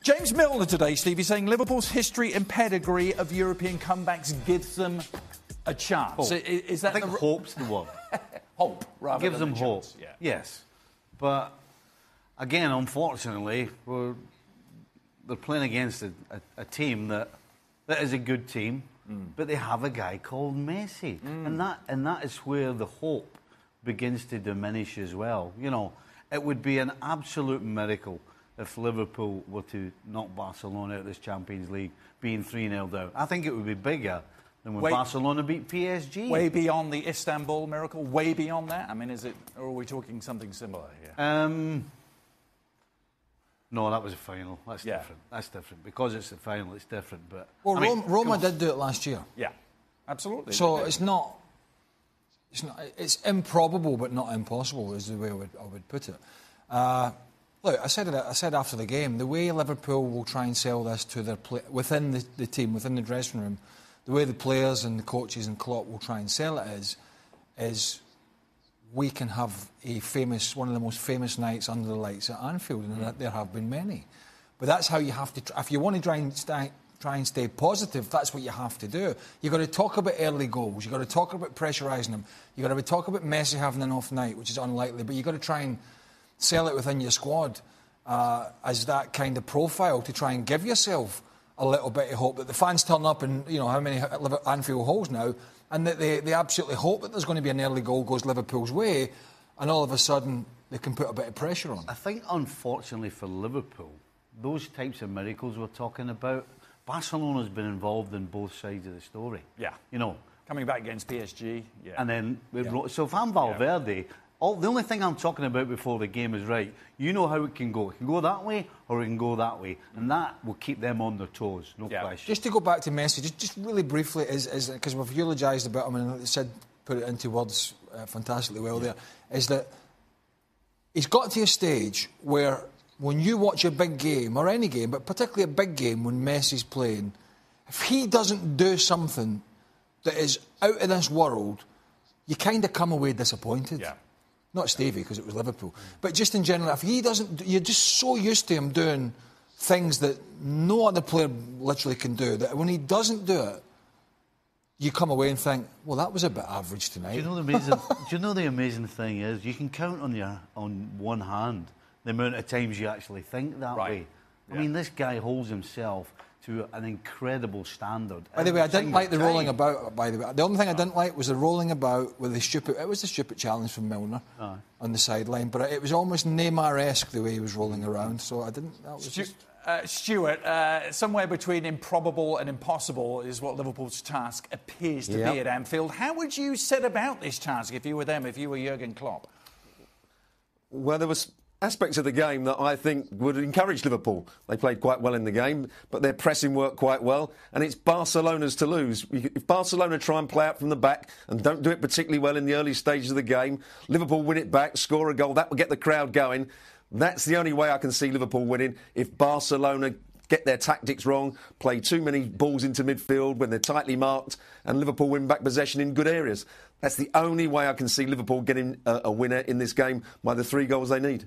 James Milner today, Stevie, saying Liverpool's history and pedigree of European comebacks gives them a chance. Hope. Is that I think hope's the word. Hope, rather gives than them hope. chance. Yeah. Yes. But, again, unfortunately, they're playing against a team that is a good team, but they have a guy called Messi. And that is where the hope begins to diminish as well. You know, it would be an absolute miracle if Liverpool were to knock Barcelona out of this Champions League, being 3-0 down. I think it would be bigger than when Barcelona beat PSG. Way beyond the Istanbul miracle? Way beyond that? I mean, or are we talking something similar here? No, that was a final. That's different. That's different. Because it's the final, it's different. But well, Roma did do it last year. Yeah, absolutely. So it's improbable, but not impossible, is the way I would put it. Look, I said after the game, the way Liverpool will try and sell this to their within the team, within the dressing room, the way the players and the coaches and Klopp will try and sell it is we can have one of the most famous nights under the lights at Anfield, and there have been many. But that's how you have to. If you want to try and stay positive, that's what you have to do. You've got to talk about early goals. You've got to talk about pressurising them. You've got to talk about Messi having an off night, which is unlikely. But you've got to try and sell it within your squad as that kind of profile to try and give yourself a little bit of hope that the fans turn up and, you know, how many Anfield halls now, and that they absolutely hope that there's going to be an early goal goes Liverpool's way, and all of a sudden they can put a bit of pressure on. I think, unfortunately for Liverpool, those types of miracles we're talking about, Barcelona's been involved in both sides of the story. Yeah. You know. Coming back against PSG. Yeah. And then, so if I'm Valverde, the only thing I'm talking about before the game is, right, you know how it can go. It can go that way or it can go that way. And that will keep them on their toes, no question. Just to go back to Messi, just really briefly, because we've eulogised about him and said, put it into words fantastically well there, is that he's got to a stage where when you watch a big game, or any game, but particularly a big game when Messi's playing, if he doesn't do something that is out of this world, you kind of come away disappointed. Yeah. Not Stevie, because it was Liverpool. But just in general, if he doesn't... You're just so used to him doing things that no other player literally can do, that when he doesn't do it, you come away and think, well, that was a bit average tonight. Do you know the amazing thing is, you can count on one hand the amount of times you actually think that way. I mean, this guy holds himself to an incrable standard. By the way, I didn't like the rolling about, by the way. The only thing I didn't like was the rolling about with the stupid... It was a stupid challenge from Milner on the sideline, but it was almost Neymar-esque the way he was rolling around, so I didn't... That was Stuart, somewhere between improbable and impossible is what Liverpool's task appears to be at Anfield. How would you set about this task if you were them, if you were Jurgen Klopp? Well, there was aspects of the game that I think would encourage Liverpool. They played quite well in the game, but their pressing worked quite well, and it's Barcelona's to lose. If Barcelona try and play out from the back and don't do it particularly well in the early stages of the game, Liverpool win it back, score a goal, that will get the crowd going. That's the only way I can see Liverpool winning. If Barcelona get their tactics wrong, play too many balls into midfield when they're tightly marked, and Liverpool win back possession in good areas. That's the only way I can see Liverpool getting a winner in this game by the 3 goals they need.